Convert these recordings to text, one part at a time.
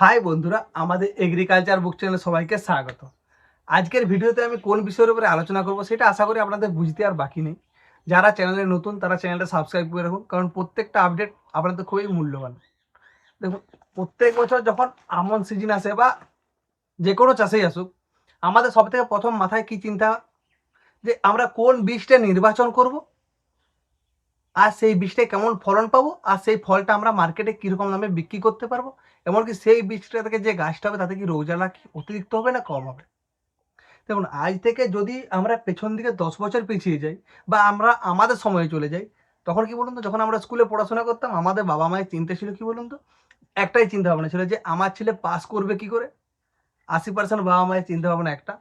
High বন্ধুরা, আমাদের agriculture বুক চ্যানেলে সবাইকে স্বাগত। আজকের ভিডিওতে আমি কোন বিষয়ের উপরে আলোচনা করব সেটা আশা করি আপনাদের বুঝতে আর বাকি নেই। যারা চ্যানেলে নতুন তারা চ্যানেলটা সাবস্ক্রাইব করে রাখুন, কারণ প্রত্যেকটা আপডেট আপনাদের খুবই মূল্যবান। দেখুন, প্রত্যেক বছর যখন আমন সিজন আসে বা যে কোনো চাষেই আসুক, আমাদের সব থেকে প্রথম মাথায় কি চিন্তা যে আমরা কোন বীজটা নির্বাচন করব, আর সেই বীজটায় কেমন ফলন পাবো, আর সেই ফলটা আমরা মার্কেটে কীরকম দামে বিক্রি করতে পারবো, এমনকি সেই বীজটা থেকে যে গাছটা হবে তাতে কি রোগ জ্বালা কি অতিরিক্ত হবে না কম হবে। দেখুন, আজ থেকে যদি আমরা পেছন দিকে 10 বছর পিছিয়ে যাই বা আমরা আমাদের সময়ে চলে যাই, তখন কি বলুন তো, যখন আমরা স্কুলে পড়াশোনা করতাম আমাদের বাবা মায়ের চিন্তা ছিল কি বলুন তো, একটাই চিন্তা ভাবনা ছিল যে আমার ছেলে পাস করবে কি করে। 80% বাবা মায়ের চিন্তা ভাবনা একটা,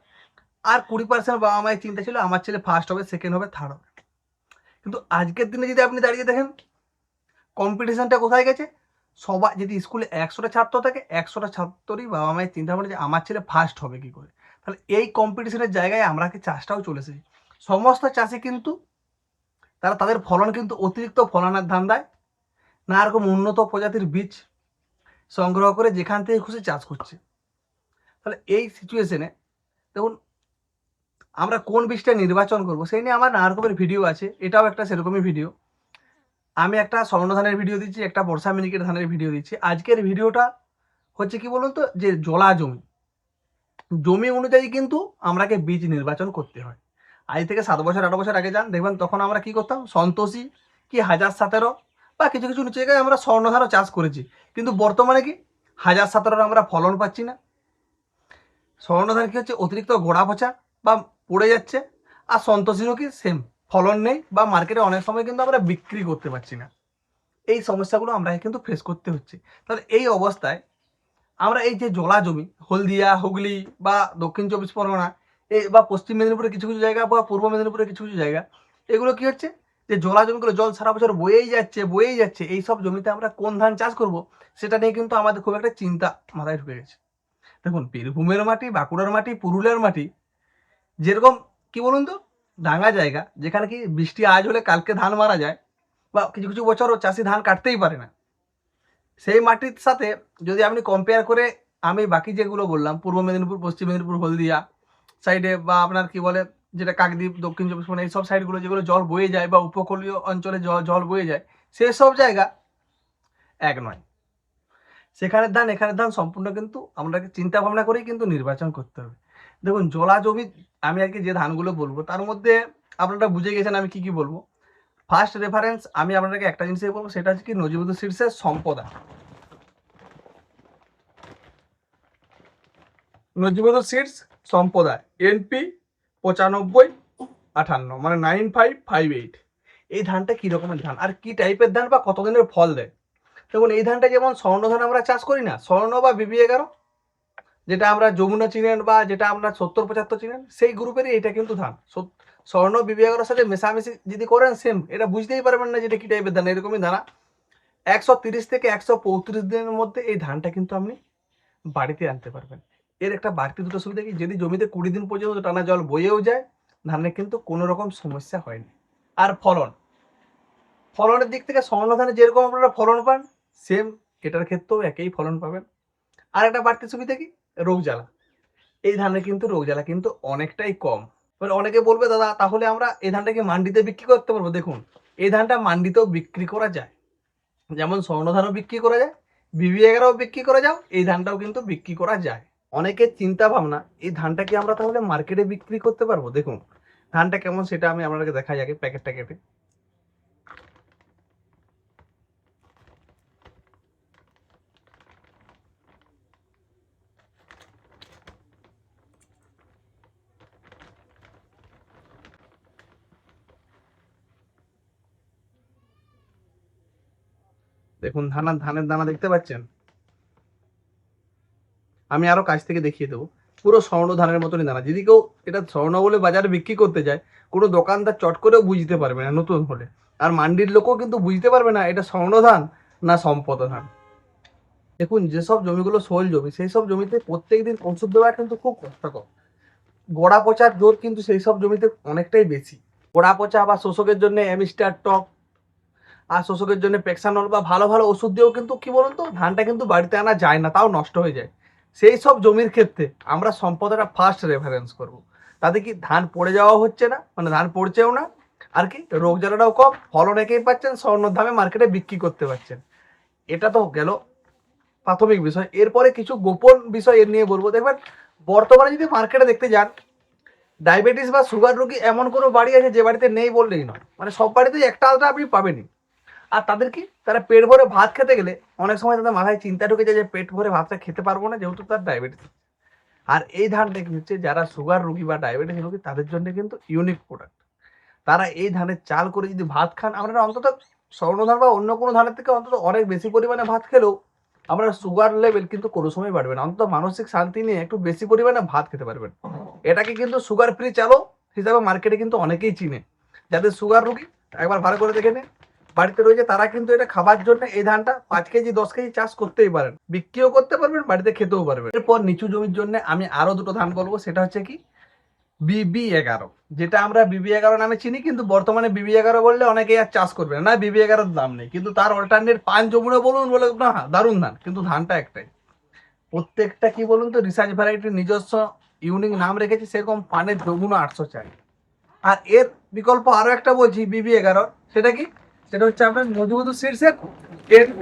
আর 20% বাবা মায়ের চিন্তা ছিল আমার ছেলে ফার্স্ট হবে, সেকেন্ড হবে, থার্ড হবে। কিন্তু আজকের দিনে যদি আপনি দাঁড়িয়ে দেখেন কম্পিটিশনটা কোথায় গেছে। সবাই যদি স্কুলে 100টা ছাত্র থাকে, 100টা ছাত্রই বাবা মায়ের চিন্তা ভাবনা যে আমার ছেলে ফার্স্ট হবে কি করে। তাহলে এই কম্পিটিশনের জায়গায় আমরা কি চাষটাও চলে এসেছি। সমস্ত চাষি কিন্তু তারা তাদের ফলন কিন্তু অতিরিক্ত ফলনের ধান্দায় না এরকম উন্নত প্রজাতির বীজ সংগ্রহ করে যেখান থেকে খুশি চাষ করছে। তাহলে এই সিচুয়েশনে দেখুন, আমরা কোন বীজটা নির্বাচন করব সেই নিয়ে আমার নানা রকমের ভিডিও আছে, এটাও একটা সেরকমই ভিডিও। আমি একটা স্বর্ণ ধানের ভিডিও দিচ্ছি, একটা বর্ষা মিনিকেট ধানের ভিডিও দিচ্ছি। আজকের ভিডিওটা হচ্ছে কি বলুন তো, যে জলা জমি, জমি অনুযায়ী কিন্তু আমরাকে বীজ নির্বাচন করতে হয়। আজ থেকে 7 বছর 8 বছর আগে যান, দেখবেন তখন আমরা কি করতাম, সন্তোষী কি 1017 বা কিছু কিছু নিচে জায়গায় আমরা স্বর্ণধারও চাষ করেছি। কিন্তু বর্তমানে কি 1017 আমরা ফলন পাচ্ছি না। স্বর্ণধান কি হচ্ছে, অতিরিক্ত গোড়া পচা বা পড়ে যাচ্ছে, আর সন্তোষীরও কি সেম, ফলন নেই বা মার্কেটে অনেক সময় কিন্তু আমরা বিক্রি করতে পারছি না। এই সমস্যাগুলো আমরা কিন্তু ফেস করতে হচ্ছে। তাহলে এই অবস্থায় আমরা এই যে জলা জমি হলদিয়া, হুগলি বা দক্ষিণ 24 পরগনা বা পশ্চিম মেদিনীপুরে কিছু কিছু জায়গা বা পূর্ব মেদিনীপুরে কিছু কিছু জায়গা, এগুলো কি হচ্ছে যে জলা জমিগুলো জল সারা বছর বয়েই যাচ্ছে। এই সব জমিতে আমরা কোন ধান চাষ করব সেটা নিয়ে কিন্তু আমাদের খুব একটা চিন্তা মাথায় ঢুকে গেছে। দেখুন, বীরভূমের মাটি, বাঁকুড়ার মাটি, পুরুলিয়ার মাটি যেরকম কি বলুন তো, ডাঙা জায়গা, যেখানে কি বৃষ্টি আজ হলে কালকে ধান মারা যায় বা কিছু কিছু বছরও চাষি ধান কাটতেই পারে না। সেই মাটির সাথে যদি আপনি কম্পেয়ার করে, আমি বাকি যেগুলো বললাম পূর্ব মেদিনীপুর, পশ্চিম মেদিনীপুর, হলদিয়া সাইডে বা আপনার কি বলে যেটা কাকদ্বীপ, দক্ষিণ 24 পরগনা, এইসব সাইডগুলো যেগুলো জল বয়ে যায় বা উপকূলীয় অঞ্চলে জল বয়ে যায়, সেসব জায়গা এক নয়। সেখানের ধান এখানের ধান সম্পূর্ণ কিন্তু আপনাকে চিন্তা ভাবনা করেই কিন্তু নির্বাচন করতে হবে। দেখুন, জলা জমি আমি আর কি যে ধানগুলো বলবো তার মধ্যে আপনারা বুঝে গেছেন আমি কি কি বলবো। ফার্স্ট রেফারেন্স আমি আপনাকে একটা জিনিসই বলবো, সেটা হচ্ছে কি নজিবুদ্দিন সিডসের সম্পদা। নজিবুদ্দিন সিডস সম্পদা NP 9558, মানে 9558। এই ধানটা কি রকমের ধান আর কি টাইপের ধান বা কতদিনের ফল দেয়। দেখুন, এই ধানটা যেমন স্বর্ণ ধান আমরা চাষ করি না, স্বর্ণ বা BB11, যেটা আমরা যমুনা চিনেন বা যেটা আমরা 70-75 চিনেন, সেই গ্রুপেরই এটা কিন্তু ধান। স্বর্ণ BB11 সাথে মেশামেশি যদি করেন সেম, এটা বুঝতেই পারবেন না যেটা কি টাইপের ধান। এরকমই ধানা 130 থেকে 135 দিনের মধ্যে এই ধানটা কিন্তু আপনি বাড়িতে আনতে পারবেন। এর একটা বাড়তি দুটো সুবিধা কি, যদি জমিতে 20 দিন পর্যন্ত টানা জল বয়েও যায়, ধানের কিন্তু কোনো রকম সমস্যা হয়নি। আর ফলনের দিক থেকে স্বর্ণ ধানে যেরকম আপনারা ফলন পান, সেম এটার ক্ষেত্রেও একই ফলন পাবেন। আর একটা বাড়তি সুবিধা কি, রোগ জ্বালা। এই ধানের কিন্তু রোগ জ্বালা কিন্তু অনেকটাই কম। এবার অনেকে বলবে দাদা তাহলে আমরা এই ধানটাকে মান্ডিতে বিক্রি করতে পারবো। দেখুন, এই ধানটা মান্ডিতেও বিক্রি করা যায়, যেমন স্বর্ণ ধানও বিক্রি করা যায়, BB11ও বিক্রি করা যায়, এই ধানটাও কিন্তু বিক্রি করা যায়। অনেকের চিন্তা ভাবনা এই ধানটাকে আমরা তাহলে মার্কেটে বিক্রি করতে পারবো। দেখুন ধানটা কেমন সেটা আমি আপনাদেরকে দেখাই আগে প্যাকেটটা কেটে। দেখুন ধানের দানা দেখতে পাচ্ছেন, আমি আরো কাছ থেকে দেখিয়ে দেবো। পুরো স্বর্ণ ধানের মতনই দানা। যদি কেউ এটা স্বর্ণ বলে বাজারে বিক্রি করতে যায়, কোনো দোকানদার চট করেও বুঝতে পারবে না নতুন হলে, আর মান্ডির লোকও কিন্তু বুঝতে পারবে না এটা স্বর্ণ ধান না সম্পদ ধান। দেখুন, যেসব জমিগুলো শোল জমি, সেই সব জমিতে প্রত্যেকদিন ওষুধ দেওয়া কিন্তু খুব কষ্টকর। গোড়া পচার জোর কিন্তু সেই সব জমিতে অনেকটাই বেশি। গোড়া পচা বা শোষকের জন্য অ্যামিস্টার টপ আর শোষকের জন্য পেক্সানল বা ভালো ভালো ওষুধ দিয়েও কিন্তু কি বলুন তো ধানটা কিন্তু বাড়িতে আনা যায় না, তাও নষ্ট হয়ে যায়। সেই সব জমির ক্ষেত্রে আমরা সম্পদটা ফার্স্ট রেফারেন্স করব। তাতে কি ধান পড়ে যাওয়া হচ্ছে না, মানে ধান পড়ছেও না, আর কি রোগ জ্বালাটাও কম, ফলন একেই পাচ্ছেন, স্বর্ণ দামে মার্কেটে বিক্রি করতে পারছেন। এটা তো গেল প্রাথমিক বিষয়। এরপরে কিছু গোপন বিষয় এর নিয়ে বলবো। দেখবেন বর্তমানে যদি মার্কেটে দেখতে যান, ডায়াবেটিস বা সুগার রোগী এমন কোনো বাড়ি আছে যে বাড়িতে নেই বললেই নয়, মানে সব বাড়িতেই একটা আলাদা আপনি পাবেনই। আর তাদের কি, তারা পেট ভরে ভাত খেতে গেলে অনেক সময় তাদের মাথায় চিন্তা ঢুকে যায় যে পেট ভরে ভাতটা খেতে পারবো না, যেহেতু তার ডায়াবেটিস। আর এই ধানটা কি হচ্ছে, যারা সুগার রোগী বা ডায়াবেটিস রোগী তাদের জন্য কিন্তু ইউনিক প্রোডাক্ট। তারা এই ধানের চাল করে যদি ভাত খান, আপনারা অন্তত স্বর্ণ ধান বা অন্য কোনো ধানের থেকে অন্তত অনেক বেশি পরিমাণে ভাত খেলেও আপনার সুগার লেভেল কিন্তু কোনো সময় বাড়বে না, অন্তত মানসিক শান্তি নিয়ে একটু বেশি পরিমাণে ভাত খেতে পারবেন। এটাকে কিন্তু সুগার ফ্রি চালও হিসাবে মার্কেটে কিন্তু অনেকেই চিনে। যাদের সুগার রোগী একবার ভালো করে দেখে নেন, বাড়িতে রয়েছে, তারা কিন্তু এটা খাবার জন্য এই ধানটা 5 কেজি 10 কেজি চাষ করতেই পারেন, বিক্রিও করতে পারবেন, বাড়িতে খেতেও পারবেন। এরপর নিচু জমির জন্য আমি আরো দুটো ধান বলবো, সেটা হচ্ছে কি BB11, যেটা আমরা BB11 নামে চিনি, কিন্তু বর্তমানে BB11 বললে অনেকেই আর চাষ করবে না, BB11 দাম নেই, কিন্তু তার অল্টারনেট পান যমুনা বলুন বলে না, দারুণ ধান, কিন্তু ধানটা একটাই। প্রত্যেকটা কি বলুন তো রিসার্চ ভ্যারাইটির নিজস্ব ইউনিক নাম রেখেছে, সেরকম পানের যমুনা 804। আর এর বিকল্প আরো একটা বলছি BB11, সেটা কি, সেটা হচ্ছে আপনার মধুমধু শীর্ষের NP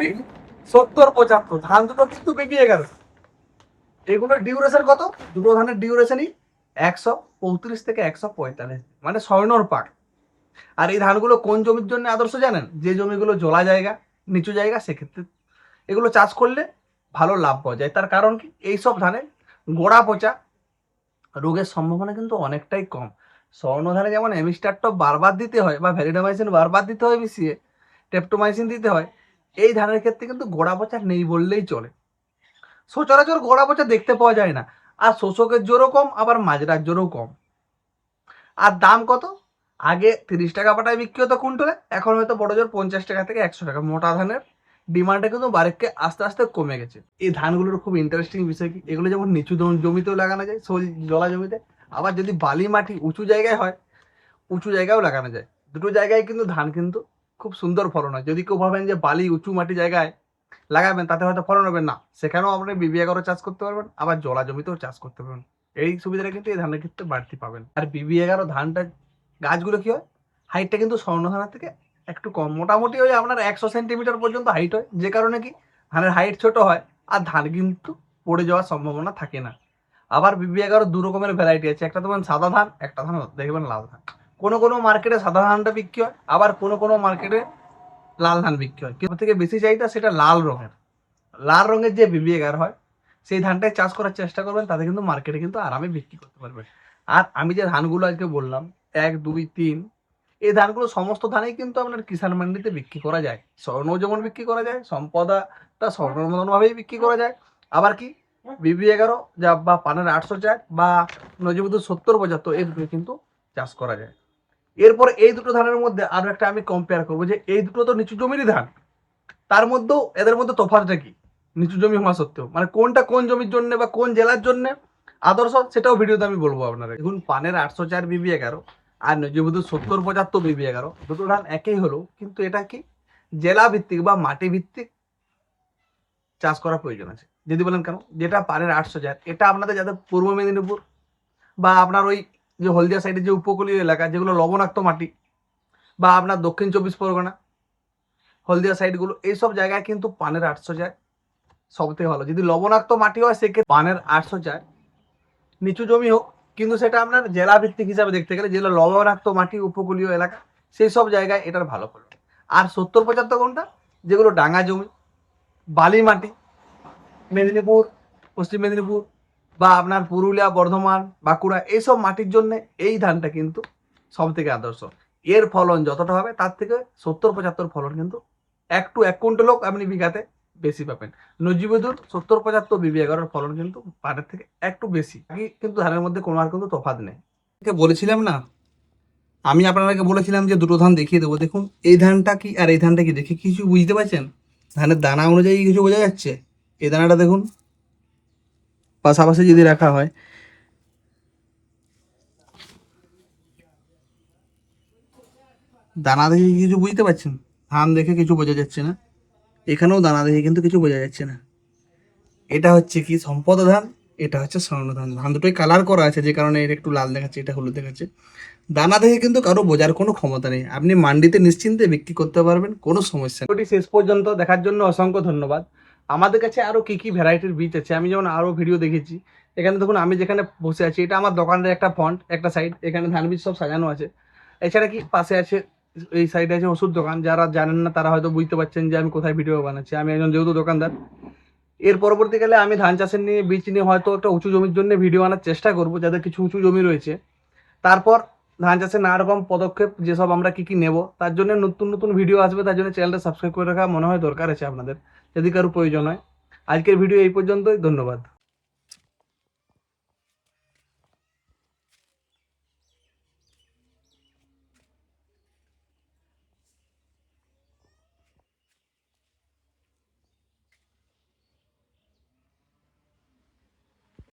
7075 ধান। দুটো কিন্তু BB11। এগুলোর ডিউরেশন কত, দুটো ধানের ডিউরেশনই 135 থেকে 145, মানে স্বর্ণর পাক। আর এই ধানগুলো কোন জমির জন্য আদর্শ জানেন, যে জমিগুলো জলা জায়গা, নিচু জায়গা, সেক্ষেত্রে এগুলো চাষ করলে ভালো লাভ পাওয়া যায়। তার কারণ কি, এইসব ধানে গোড়া পচা রোগের সম্ভাবনা কিন্তু অনেকটাই কম। স্বর্ণ ধানে যেমন এমিস্টারটপ বারবার দিতে হয় বা ভ্যালিডামাইসিন বারবার দিতে হয় মিশিয়ে, টেপটোমাইসিন দিতে হয়, এই ধানের ক্ষেত্রে কিন্তু গোড়া পচা নেই বললেই চলে। সচরাচর গোড়া পচা দেখতে পাওয়া যায় না। আর শোষকের জোরও কম, আবার মাজরার জোরও কম। আর দাম কত, আগে 30 টাকা পাটায় বিক্রি হতো কুইন্টালে, এখন হয়তো বড় জোর 50 টাকা থেকে 100 টাকা। মোটা ধানের ডিমান্ডটা কিন্তু বারেককে আস্তে আস্তে কমে গেছে। এই ধানগুলোর খুব ইন্টারেস্টিং বিষয় কি, এগুলো যেমন নিচু জমিতেও লাগানো যায়, জলা জমিতে, আবার যদি বালি মাটি উঁচু জায়গায় হয়, উঁচু জায়গায়ও লাগানো যায়। দুটো জায়গায় কিন্তু ধান কিন্তু খুব সুন্দর ফলন হয়। যদি কেউ ভাবেন যে বালি উঁচু মাটি জায়গায় লাগাবেন তাতে হয়তো ফলন হবে না, সেখানেও আপনি BB11 চাষ করতে পারবেন, আবার জলা জমিতেও চাষ করতে পারবেন। এই সুবিধাটা কিন্তু এই ধানের ক্ষেত্রে বাড়তি পাবেন। আর BB11 ধানটা গাছগুলো কি হয়, হাইটটা কিন্তু স্বর্ণ ধানের থেকে একটু কম, মোটামুটি ওই আপনার 100 সেন্টিমিটার পর্যন্ত হাইট হয়, যে কারণে কি ধানের হাইট ছোট হয় আর ধান কিন্তু পড়ে যাওয়ার সম্ভাবনা থাকে না। আবার BB11 দু রকমের ভ্যারাইটি আছে, একটা তোমার সাদা ধান, একটা ধান দেখবেন লাল ধান। কোনো কোনো মার্কেটে সাদা ধানটা বিক্রি হয়, আবার কোনো কোনো মার্কেটে লাল ধান বিক্রি হয়। কিন্তু থেকে বেশি চাহিদা সেটা লাল রঙের। লাল রঙের যে BB11 হয়, সেই ধানটাই চাষ করার চেষ্টা করবেন, তাতে কিন্তু মার্কেটে কিন্তু আরামে বিক্রি করতে পারবেন। আর আমি যে ধানগুলো আজকে বললাম 1 2 3, এই ধানগুলো সমস্ত ধানেই কিন্তু আপনার কিষাণ মান্ডিতে বিক্রি করা যায়। স্বর্ণ যেমন বিক্রি করা যায়, সম্পদাটা স্বর্ণের মতন ভাবেই বিক্রি করা যায়। আবার কি BB11 যা বা পানের 804 বা নজিবুদ্দু 7075, এই দুটো কিন্তু চাষ করা যায়। এরপর এই দুটো ধানের মধ্যে আরো একটা আমি কম্পেয়ার করবো, যে এই দুটো তো নিচু জমিরই ধান, তার মধ্যেও এদের মধ্যে তফাৎটা কি, নিচু জমি হওয়া সত্ত্বেও, মানে কোনটা কোন জমির জন্য বা কোন জেলার জন্য আদর্শ, সেটাও ভিডিওতে আমি বলবো আপনারা। দেখুন পানের 804 BB11 আর নজিবুদ্দু 7075 BB11, দুটো ধান একই হলো, কিন্তু এটা কি জেলা ভিত্তিক বা মাটি ভিত্তিক চাষ করার প্রয়োজন আছে। যদি বলেন কেন, যেটা পানের 804, এটা আপনাদের যাদের পূর্ব মেদিনীপুর বা আপনার ওই যে হলদিয়া সাইডের যে উপকূলীয় এলাকা, যেগুলো লবণাক্ত মাটি, বা আপনার দক্ষিণ 24 পরগনা হলদিয়া সাইডগুলো, এইসব জায়গায় কিন্তু পানের 804 সব থেকে ভালো। যদি লবণাক্ত মাটি হয় সেক্ষেত্রে পানের 804 নিচু জমি হোক, কিন্তু সেটা আপনার জেলা ভিত্তিক হিসাবে দেখতে গেলে যেগুলো লবণাক্ত মাটি উপকূলীয় এলাকা, সেই সব জায়গায় এটার ভালো ফলন। আর 7075 কোনটা, যেগুলো ডাঙা জমি, বালি মাটি, মেদিনীপুর, পশ্চিম মেদিনীপুর বা আপনার পুরুলিয়া, বর্ধমান, বাঁকুড়া, এইসব মাটির জন্য এই ধানটা কিন্তু সব থেকে আদর্শ। এর ফলন যতটা হবে তার থেকে 70-75 ফলন কিন্তু 1 কুইন্টাল হোক আপনি বিঘাতে বেশি পাবেন। নজিবুদ্দুর 70-75 BB11 ফলন কিন্তু পাটের থেকে একটু বেশি, কিন্তু ধানের মধ্যে কোনো আর কিন্তু তফাৎ নেই। বলেছিলাম না, আমি আপনাকে বলেছিলাম যে দুটো ধান দেখিয়ে দেবো। দেখুন এই ধানটা কি আর এই ধানটা কি, দেখে কিছু বুঝতে পারছেন? ধানের দানা অনুযায়ী কিছু বোঝা যাচ্ছে? এই দানাটা দেখুন, পাশাপাশি যদি রাখা হয়, দানা দেখে কিছু বুঝতে পারছেন? ধান দেখে কিছু বোঝা যাচ্ছে না, এখানেও দানা দেখে কিন্তু কিছু বোঝা যাচ্ছে না। এটা হচ্ছে কি সম্পদ ধান, এটা হচ্ছে স্বর্ণ ধান। ধান দুটোই কালার করা আছে, যে কারণে এটা একটু লাল দেখাচ্ছে, এটা হলুদ দেখাচ্ছে। দানা দেখে কিন্তু কারো বোঝার কোনো ক্ষমতা নেই। আপনি মান্ডিতে নিশ্চিন্তে বিক্রি করতে পারবেন, কোনো সমস্যা নেই। ভিডিওটি শেষ পর্যন্ত দেখার জন্য অসংখ্য ধন্যবাদ। আমাদের কাছে আরও কী কী ভ্যারাইটির বীজ আছে আমি যেমন আরও ভিডিও দেখেছি। এখানে দেখুন আমি যেখানে বসে আছি, এটা আমার দোকানের একটা ফ্রন্ট, একটা সাইড, এখানে ধান বীজ সব সাজানো আছে। এছাড়া কি পাশে আছে, এই সাইডে আছে ওষুধ দোকান। যারা জানেন না তারা হয়তো বুঝতে পারছেন যে আমি কোথায় ভিডিও বানাচ্ছি। আমি একজন যেহেতু দোকানদার, এর পরবর্তীকালে আমি ধান চাষের নিয়ে বীজ নিয়ে হয়তো একটা উঁচু জমির জন্য ভিডিও আনার চেষ্টা করব, যাদের কিছু উঁচু জমি রয়েছে। তারপর ধান চাষে নানা রকম পদক্ষেপ যেসব আমরা কি কি নেব, তার জন্য নতুন নতুন ভিডিও আসবে। তার জন্য চ্যানেলটা সাবস্ক্রাইব করে রাখা মনে হয় দরকার আছে আপনাদের, যদি কারো প্রয়োজন হয়। আজকের ভিডিও এই পর্যন্তই, ধন্যবাদ।